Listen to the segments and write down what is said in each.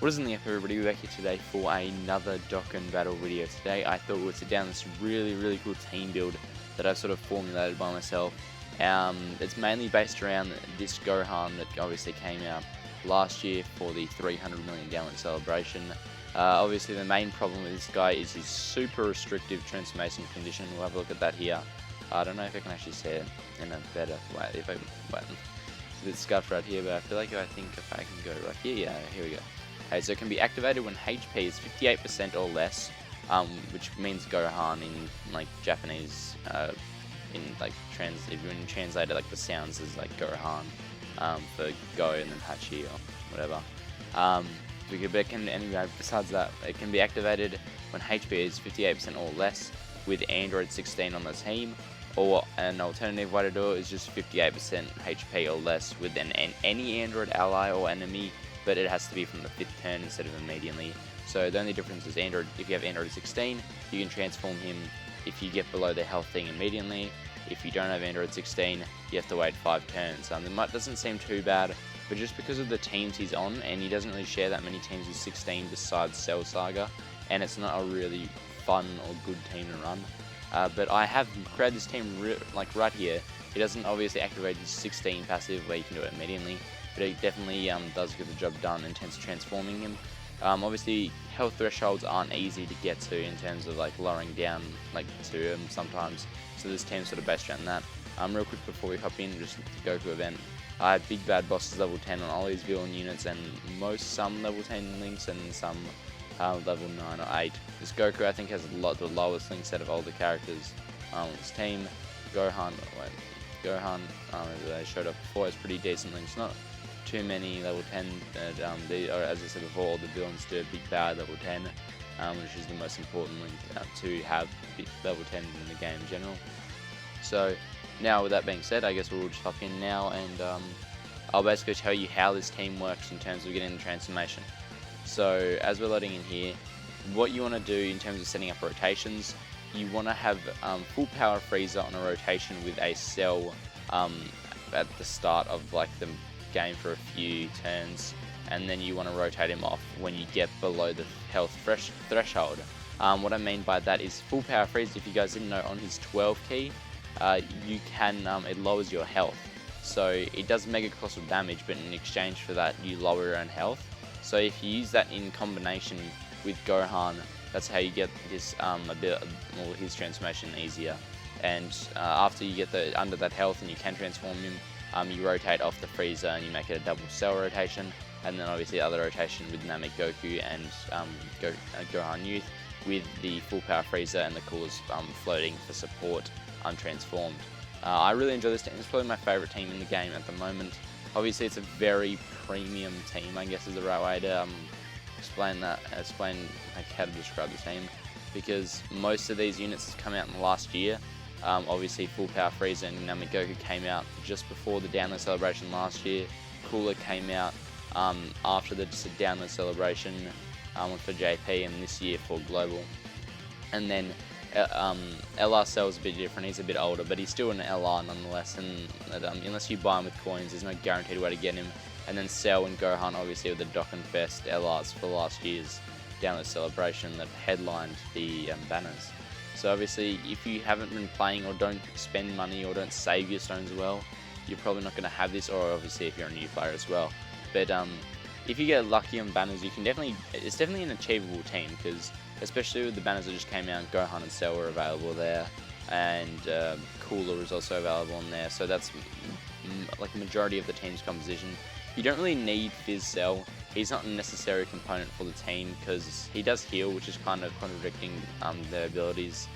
What is in the episode, everybody? We're back here today for another Dokkan battle video. Today I thought we would sit down this really cool team build that I've sort of formulated by myself. It's mainly based around this Gohan that obviously came out last year for the 300 million download celebration. Obviously the main problem with this guy is his super restrictive transformation condition. We'll have a look at that here. I don't know if I can actually say it in a better way. If I it's a bit scuffed right here, but I feel like if I can go right here, yeah, here we go. Okay, so it can be activated when HP is 58% or less, which means Gohan in like Japanese, if you translate it like the sounds is like Gohan, for Go and then Hachi or whatever. Anyway, besides that, it can be activated when HP is 58% or less with Android 16 on the team, or an alternative way to do it is just 58% HP or less with any Android ally or enemy, but it has to be from the 5th turn instead of immediately. So the only difference is if you have Android 16, you can transform him if you get below the health thing immediately. If you don't have Android 16, you have to wait 5 turns. It doesn't seem too bad, but just because of the teams he's on, and he doesn't really share that many teams with 16 besides Cell Saga, and it's not a really fun or good team to run. But I have created this team right here. He doesn't obviously activate his 16 passive where you can do it immediately, but it definitely does get the job done in terms of transforming him. Obviously, health thresholds aren't easy to get to in terms of like lowering down to him sometimes, so this team's sort of based around that. Real quick before we hop in, just the Goku event. I had Big Bad Bosses level 10 on all these villain units, and some level 10 links and some level 9 or 8. This Goku I think has the lowest link set of all the characters on this team. Gohan, as I showed up before, has pretty decent links. Not too many level 10, but as I said before, all the villains do Big Bad level 10, which is the most important link to have level 10 in the game in general. So now with that being said, I guess we'll just hop in now, and I'll basically tell you how this team works in terms of getting the transformation. So as we're loading in here, what you want to do in terms of setting up rotations, you want to have full power Frieza on a rotation with a Cell at the start of like the game for a few turns, and then you want to rotate him off when you get below the health threshold. What I mean by that is full power Frieza, if you guys didn't know, on his 12 key, you can it lowers your health. So it does mega colossal damage, but in exchange for that you lower your own health. So if you use that in combination with Gohan, that's how you get this his transformation easier. And after you get under that health and you can transform him, you rotate off the Frieza and you make it a double Cell rotation, and then obviously other rotation with Namek Goku and Gohan Youth with the full power Frieza and the coolest floating for support untransformed. I really enjoy this team. It's probably my favourite team in the game at the moment. Obviously it's a very premium team, I guess is the right way to explain how to describe the team, because most of these units have come out in the last year. Obviously Full Power Frieza and Namek Goku came out just before the download celebration last year. Cooler came out after the download celebration for JP, and this year for Global. And then LR Cell's a bit different. He's a bit older, but he's still an LR nonetheless, and unless you buy him with coins, there's no guaranteed way to get him. And then Cell and Gohan obviously were the Dokkan Fest LRs for last year's download celebration that headlined the banners. So obviously if you haven't been playing or don't spend money or don't save your stones well, you're probably not going to have this, or obviously if you're a new player as well. But if you get lucky on banners, it's definitely an achievable team, because especially with the banners that just came out, Gohan and Cell were available there, and Cooler is also available in there, so that's like the majority of the team's composition. You don't really need Fizz Cell. He's not a necessary component for the team because he does heal, which is kind of contradicting the abilities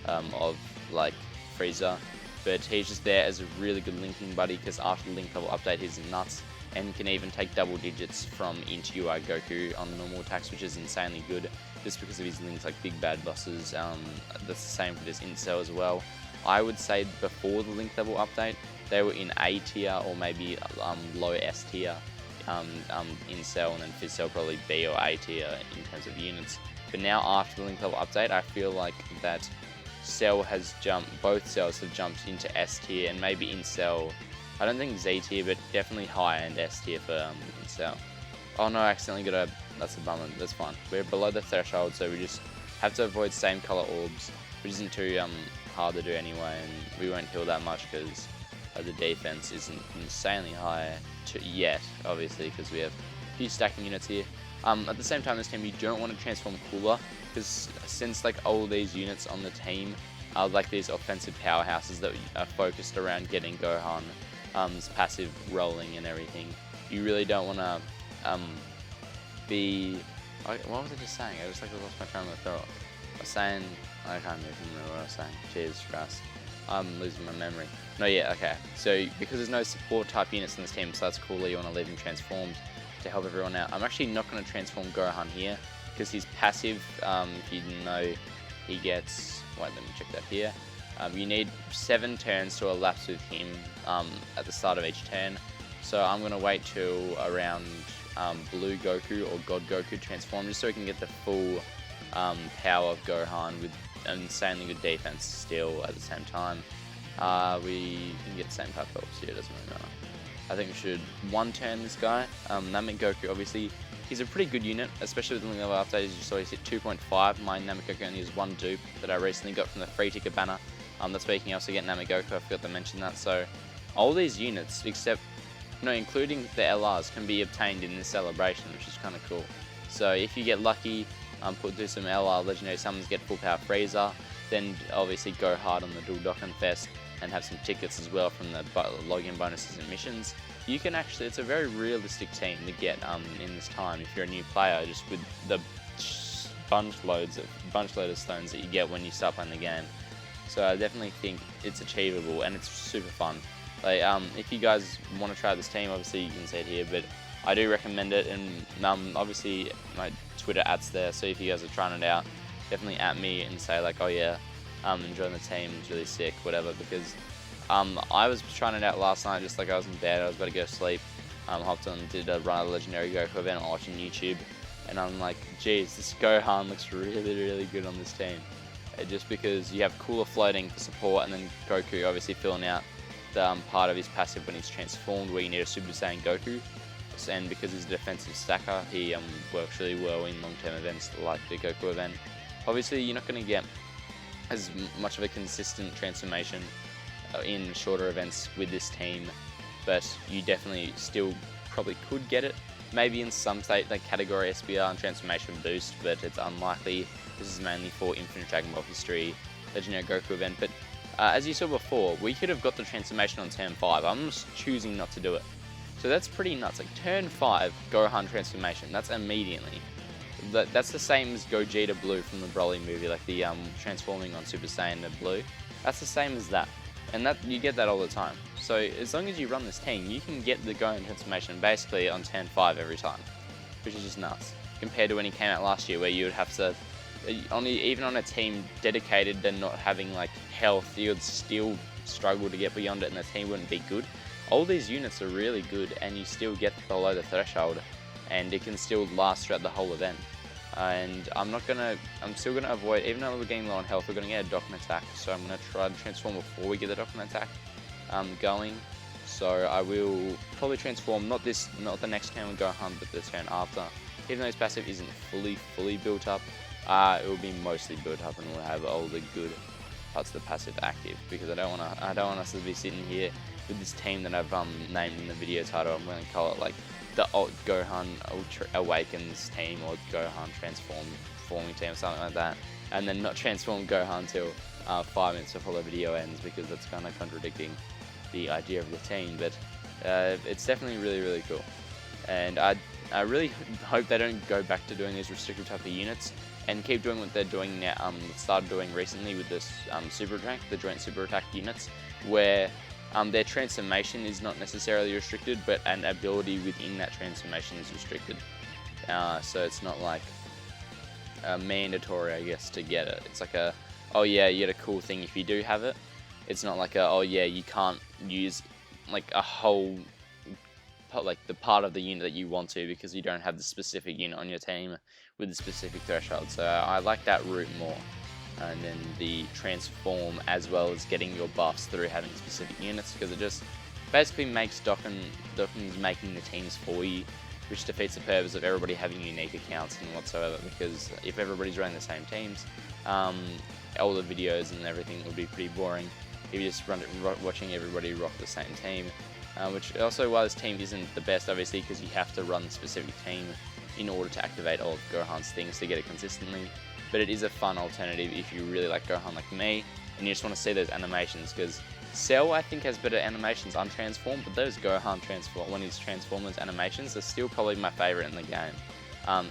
of like Frieza, but he's just there as a really good linking buddy, because after the link level update he's nuts and can even take double digits from into UI Goku on the normal attacks, which is insanely good just because of his links like Big Bad Bosses. That's the same for this Incel as well. I would say before the link level update they were in A tier or maybe low S tier in Cell, and then Fizz Cell probably B or A tier in terms of units. But now after the link level update, I feel like that both cells have jumped into S tier, and maybe in Cell, I don't think Z tier, but definitely high end S tier for Cell. Oh no, I accidentally got that's a bummer. That's fine. We're below the threshold, so we just have to avoid same color orbs, which isn't too hard to do anyway, and we won't heal that much because the defense isn't insanely high yet, obviously, because we have a few stacking units here. At the same time, this team, you don't want to transform cooler, because since like all these units on the team are like these offensive powerhouses that are focused around getting Gohan's passive rolling and everything, you really don't want to be... What was I just saying? I just like lost my train of thought. I was saying... I can't even remember what I was saying. Jesus Christ. I'm losing my memory. No, yeah, okay. So, because there's no support type units in this team, so that's cool that you want to leave him transformed to help everyone out. I'm actually not going to transform Gohan here, because he's passive. If you know, he gets... Wait, let me check that here. You need 7 turns to elapse with him at the start of each turn. So I'm going to wait till around Blue Goku or God Goku transform, just so we can get the full power of Gohan with insanely good defense still at the same time. We can get the same type of here, doesn't really matter. I think we should 1-turn this guy. Namek Goku, obviously, he's a pretty good unit, especially with the level update. As you saw, he's hit 2.5. My Namek Goku only has 1 dupe that I recently got from the free ticket banner. That's where you can also get Namek Goku. I forgot to mention that. So all these units, except including the LRs, can be obtained in this celebration, which is kind of cool. So if you get lucky, do some LR legendary summons, get full power Frieza, then obviously go hard on the Dual Dokkan Fest and have some tickets as well from the login bonuses and missions. You can actually, it's a very realistic team to get in this time if you're a new player, just with the bunch load of stones that you get when you start playing the game. So I definitely think it's achievable and it's super fun. Like, if you guys want to try this team, obviously you can see it here, but I do recommend it, and obviously my Twitter @'s there, so if you guys are trying it out, definitely @ me and say like, oh yeah, enjoying the team, it's really sick, whatever, because I was trying it out last night, just like I was in bed, I was about to go to sleep, hopped on, did a run of the Legendary Goku event, watching YouTube, and I'm like, geez, this Gohan looks really, really good on this team. Just because you have cooler floating for support, and then Goku obviously filling out the part of his passive when he's transformed, where you need a Super Saiyan Goku. And because he's a defensive stacker, he works really well in long-term events like the Goku event. Obviously, you're not going to get as much of a consistent transformation in shorter events with this team, but you definitely still probably could get it. Maybe in some state, like category SBR and transformation boost, but it's unlikely. This is mainly for Infinite Dragon Ball History, Legendary Goku event. But as you saw before, we could have got the transformation on turn 5. I'm just choosing not to do it. So that's pretty nuts. Like turn 5, Gohan transformation. That's immediately. That's the same as Gogeta Blue from the Broly movie, like the transforming on Super Saiyan to Blue. That's the same as that, and that you get that all the time. So as long as you run this team, you can get the Gohan transformation basically on turn 5 every time, which is just nuts. Compared to when he came out last year, where you would have to, even on a team dedicated to not having like health, you would still struggle to get beyond it, and the team wouldn't be good. All these units are really good, and you still get below the threshold, and it can still last throughout the whole event. And I'm still gonna avoid, even though we're getting low on health, we're gonna get a Dokkan attack, so I'm gonna try to transform before we get the Dokkan attack going. So I will probably transform, not the next turn with Gohan, but the turn after. Even though his passive isn't fully built up, it will be mostly built up, and we'll have all the good parts of the passive active, because I don't want us to be sitting here with this team that I've named in the video title. I'm going to call it like the Gohan Ultra Awakens team, or Gohan transforming team, or something like that, and then not transform Gohan till 5 minutes before the video ends, because that's kind of contradicting the idea of the team. But it's definitely really, really cool, and I really hope they don't go back to doing these restrictive type of units and keep doing what they're doing now, started doing recently with this super attack, the joint super attack units, where their transformation is not necessarily restricted, but an ability within that transformation is restricted. So it's not like mandatory, I guess, to get it. It's like a, oh yeah, you get a cool thing if you do have it. It's not like a, oh yeah, you can't use like a whole, like the part of the unit that you want to, because you don't have the specific unit on your team with the specific threshold. So I like that route more. And then the transform, as well as getting your buffs through having specific units, because it just basically makes Dokkan's making the teams for you, which defeats the purpose of everybody having unique accounts and whatsoever, because if everybody's running the same teams, all the videos and everything would be pretty boring if you just watching everybody rock the same team, which also why this team isn't the best, obviously, because you have to run a specific team in order to activate all of Gohan's things to get it consistently. But it is a fun alternative if you really like Gohan like me, and you just want to see those animations, because Cell, I think, has better animations untransformed, but those Gohan when he's transformed, those animations are still probably my favourite in the game,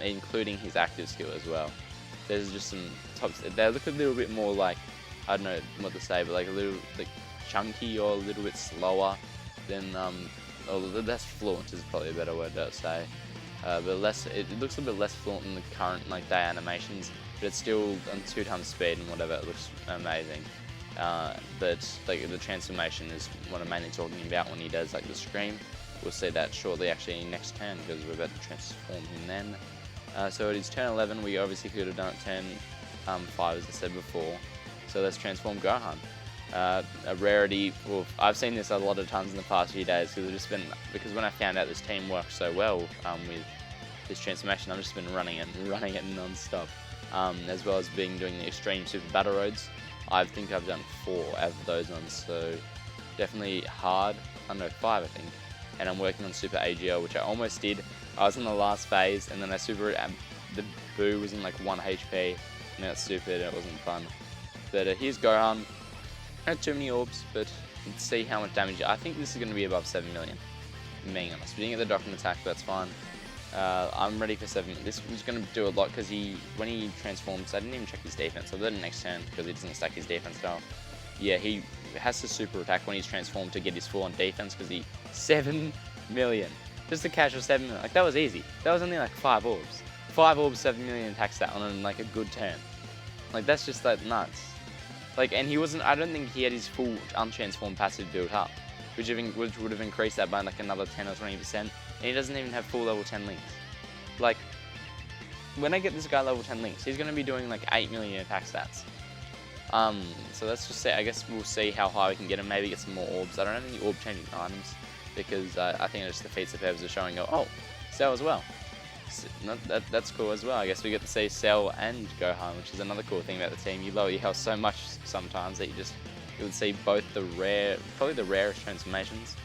including his active skill as well. There's just some tops, they look a little bit more like, I don't know what to say, but like a little like chunky or a little bit slower than, or less fluent is probably a better word to say. But less, it looks a bit less fluent than the current like day animations, but it's still on 2 times speed and whatever, it looks amazing. But like the transformation is what I'm mainly talking about when he does like the scream. We'll see that shortly, actually next turn, because we're about to transform him then. So it is turn 11. We obviously could have done it turn 5, as I said before. So let's transform Gohan. A rarity. Well, I've seen this a lot of times in the past few days, because when I found out this team works so well with this transformation, I've just been running it non-stop, as well as doing the extreme super battle roads. I think I've done 4 out of those ones, so definitely hard. I know 5, I think. And I'm working on Super AGL, which I almost did. I was in the last phase, and then I the Boo was in like 1 HP, and that's stupid, and it wasn't fun. But here's Gohan. Not too many orbs, but let's see how much damage. I think this is going to be above 7 million, being honest. We didn't get the Dokkan attack, but that's fine. I'm ready for 7 million. This was going to do a lot, because when he transforms, I didn't even check his defense. I'll do it next turn, because he doesn't stack his defense at all. Yeah, he has to super attack when he's transformed to get his full on defense, because 7 million. Just a casual 7 million. Like, that was easy. That was only like 5 orbs. 5 orbs, 7 million attack stat on like a good turn. Like, that's just like nuts. Like, and he wasn't, I don't think he had his full untransformed passive built up, which would have increased that by like another 10 or 20%, and he doesn't even have full level 10 links. Like, when I get this guy level 10 links, he's going to be doing like 8 million attack stats. So let's just say, I guess we'll see how high we can get him, maybe get some more orbs. I don't have any orb changing items, because I think it just defeats the purpose of showing, oh, Cell as well. So, that's cool as well. I guess we get to see Cell and Gohan, which is another cool thing about the team. You lower your health so much sometimes that you would see both probably the rarest transformations.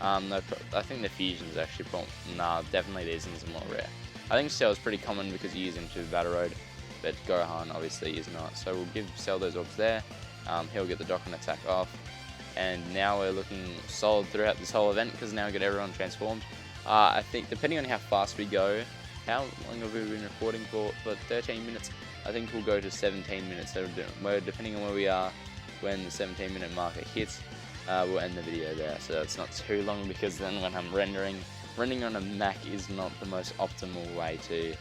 No, I think the fusions actually, definitely these ones are more rare. I think Cell is pretty common because you use him to the Battle Road, but Gohan obviously is not. So we'll give Cell those orbs there. He'll get the Dokkan attack off, and now we're looking solid throughout this whole event, because now we get everyone transformed. I think depending on how fast we go, how long have we been recording for? 13 minutes. I think we'll go to 17 minutes. So depending on where we are when the 17-minute marker hits, we'll end the video there. So it's not too long, because then when I'm rendering on a Mac is not the most optimal way to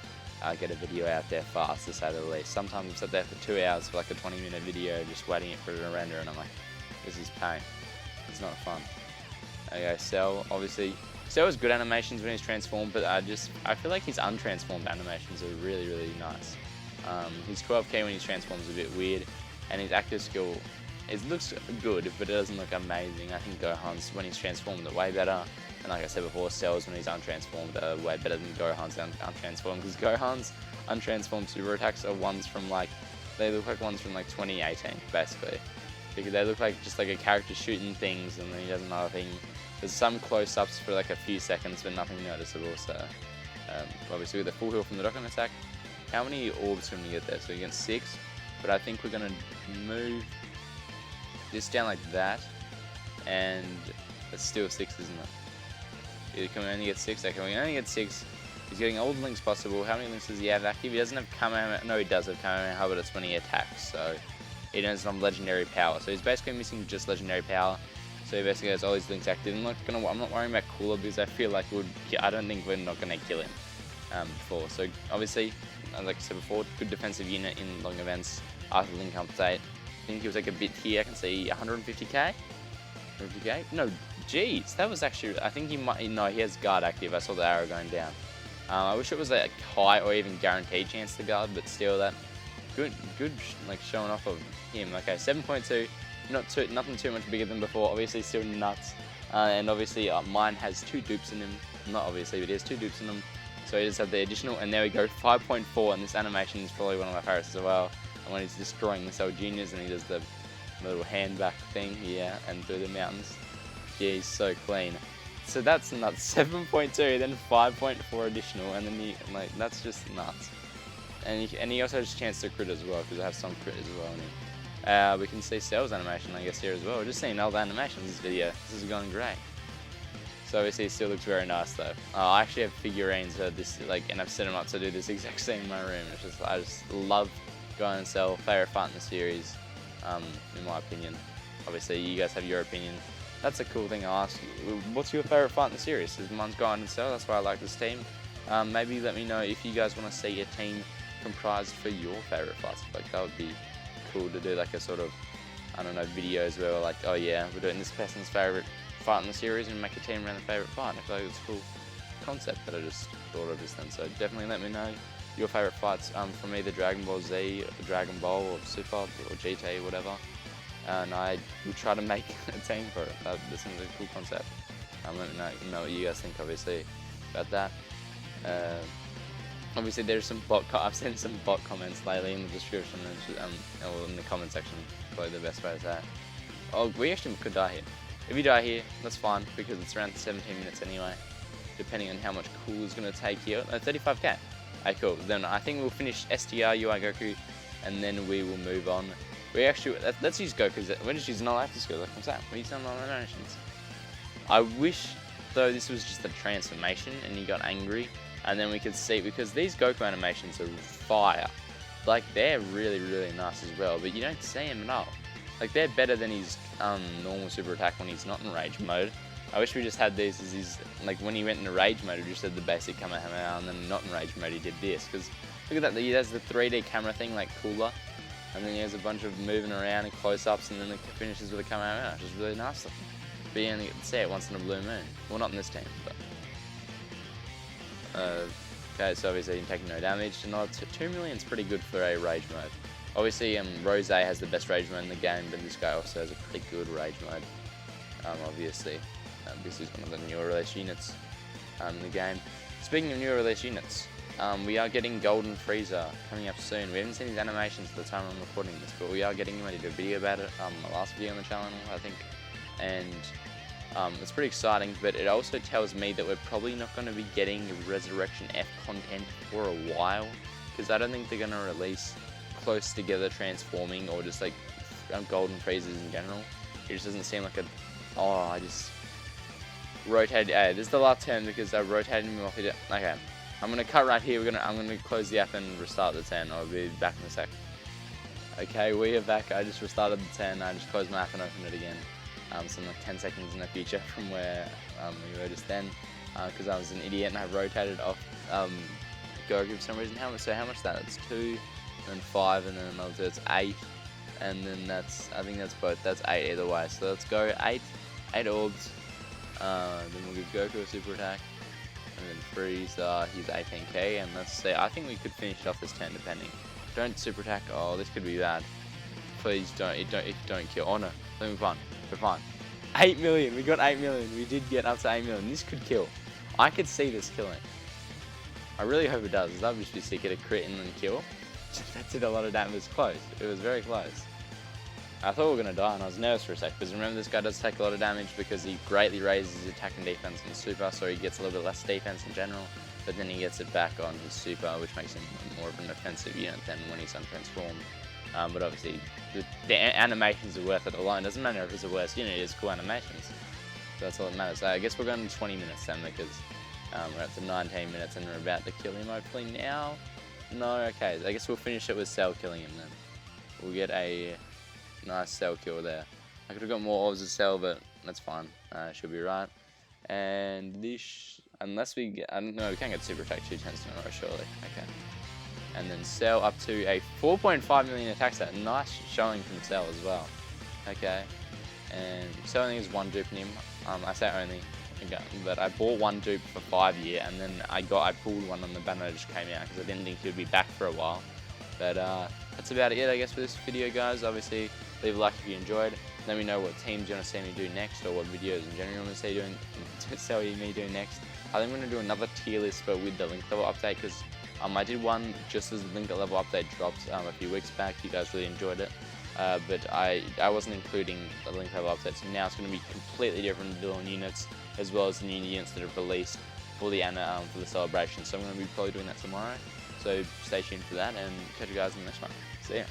get a video out there fast, to say the least. Sometimes I'm sat there for 2 hours for like a 20-minute video just waiting for it to render, and I'm like, this is pain. It's not fun. Okay, Cell, obviously. Cell has good animations when he's transformed, but I feel like his untransformed animations are really, really nice. His 12k when he's transformed is a bit weird, and his active skill, it looks good, but it doesn't look amazing. I think Gohan's, when he's transformed, are way better. And like I said before, Cell's when he's untransformed are way better than Gohan's untransformed, because Gohan's untransformed super attacks are ones from like, they look like ones from like 2018, basically. Because they look like just like a character shooting things, and then he does another thing. There's some close-ups for like a few seconds, but nothing noticeable. So obviously with the full heal from the Dokkan attack, how many orbs can we get there? So we get 6, but I think we're gonna move this down like that, and it's still 6, isn't it? Can we only get 6? Okay, we only get 6. He's getting all the links possible. How many links does he have active? He doesn't have Kamehameha. No, he does have Kamehameha, but it's when he attacks. So he doesn't have legendary power. So he's basically missing just legendary power. So he basically has all his links active. I'm not worrying about Cooler, because I feel like I don't think we're not gonna kill him before. So obviously, like I said before, good defensive unit in long events after the link update. I think he was like a bit here. I can see 150k. 150k? No, jeez, that was actually. I think he might. No, he has guard active. I saw the arrow going down. I wish it was a high or even guaranteed chance to guard, but still, that good like showing off of him. Okay, 7.2. Nothing too much bigger than before. Obviously, still nuts. And obviously, mine has 2 dupes in him. not obviously, but he has 2 dupes in them. So he just have the additional, and there we go, 5.4, and this animation is probably one of my favorites as well. And when he's destroying the Cell Juniors and he does the little hand back thing here and through the mountains. Yeah, he's so clean. So that's nuts. 7.2, then 5.4 additional, and then like that's just nuts. And he also has a chance to crit as well, because I have some crit as well in him. We can see Cell's animation, I guess, here as well. We're just seeing all the animations in this video. This is going great. So obviously it still looks very nice though. I actually have figurines of this, like, and I've set them up to do this exact same in my room. It's just, I just love going and Cell. Favorite fight in the series, in my opinion. Obviously you guys have your opinion. That's a cool thing I'll ask you. What's your favorite fight in the series? Because mine's Gohan and Cell. That's why I like this team. Maybe let me know if you guys want to see a team comprised for your favorite fights. Like, that would be cool to do, like a sort of, I don't know, videos where we're like, oh yeah, we're doing this person's favorite fight in the series and make a team around the favorite fight. I feel like it's a cool concept that I just thought of just then. So definitely let me know your favorite fights from either Dragon Ball Z, Dragon Ball, or Super, or GT, whatever. And I will try to make a team for it. This is a cool concept. Let me know what you guys think, obviously, about that. Obviously, there's some I've seen some bot comments lately in the description or in the comment section. Probably the best way to say it. Oh, we actually could die here. If you die here, that's fine, because it's around 17 minutes anyway, depending on how much cool is going to take here. No, 35k. Okay, cool. Then I think we'll finish STR UI Goku, and then we will move on. We actually, let's use Goku's, we're just using all active skills, like I'm saying. We're using all animations. I wish, though, this was just a transformation and he got angry, and then we could see, because these Goku animations are fire. Like, they're really, really nice as well, but you don't see him at all. Like, they're better than his normal super attack when he's not in rage mode. I wish we just had these as his, like, when he went into rage mode, he just had the basic Kamehameha, and then not in rage mode, he did this. Because, look at that, he has the 3D camera thing, like, cooler. And then he has a bunch of moving around and close-ups, and then it finishes with a Kamehameha, which is really nice looking. But you only get to see it once in a blue moon. Well, not in this team, but... okay, so obviously he's taking no damage. And 2 million is pretty good for a rage mode. Obviously, Rose has the best rage mode in the game, but this guy also has a pretty good rage mode. Obviously, because he's one of the newer release units in the game. Speaking of newer release units, we are getting Golden Frieza coming up soon. We haven't seen his animations at the time I'm recording this, but we are getting him. I did a video about it, my last video on the channel, I think. And it's pretty exciting, but it also tells me that we're probably not going to be getting Resurrection F content for a while, because I don't think they're going to release close together transforming or just like Golden Friezas in general. It just doesn't seem like a... Oh, I just rotated... this is the last turn because I rotated him off. Okay, I'm going to cut right here. I'm going to close the app and restart the turn. I'll be back in a sec. Okay, we are back. I just restarted the turn. I just closed my app and opened it again. So I'm like 10 seconds in the future from where we were just then, because I was an idiot and I rotated off Goku for some reason. How much is that? It's 2, then 5, and then another 2. It's 8, and then that's, I think that's both. That's 8 either way. So let's go 8 orbs. Then we'll give Goku a super attack, and then Frieza, he's 18k, and let's see. I think we could finish off this turn depending. Don't super attack. Oh, this could be bad. Please don't kill. Oh no, let me fun. We're fine. 8 million. We got 8 million. We did get up to 8 million. This could kill. I could see this killing. I really hope it does. That would just be sick. Get a crit and then kill. That did a lot of damage. It was close. It was very close. I thought we were going to die and I was nervous for a sec, because remember, this guy does take a lot of damage because he greatly raises his attack and defense in super, so he gets a little bit less defense in general, but then he gets it back on his super, which makes him more of an offensive unit than when he's untransformed. But obviously, the animations are worth it alone. Doesn't matter if it's a worse unit, it's cool animations. So that's all that matters. So I guess we're going to 20 minutes then, because we're up to 19 minutes and we're about to kill him hopefully now. No, okay. I guess we'll finish it with Cell killing him then. We'll get a nice Cell kill there. I could have got more orbs of Cell, but that's fine. Should be right. And this, unless we get, I don't know, we can't get super attack 2 turns in a row, surely. Okay. And then Cell up to a 4.5 million attack set. Nice showing from Cell as well. Okay. And Cell only has 1 dupe in him. I say only, but I bought 1 dupe for 5 year, and then I pulled one on the banner that just came out because I didn't think he would be back for a while. But that's about it, I guess, for this video, guys. Obviously, leave a like if you enjoyed. Let me know what teams you want to see me do next, or what videos in general you want to see me doing next. I think I'm going to do another tier list, but with the link level update, because I did one just as the link level update dropped a few weeks back. You guys really enjoyed it, but I wasn't including the link level update, so now it's going to be completely different with the new units, as well as the new units that are released for the for the celebration. So I'm going to be probably doing that tomorrow, so stay tuned for that, and catch you guys in the next one. See ya.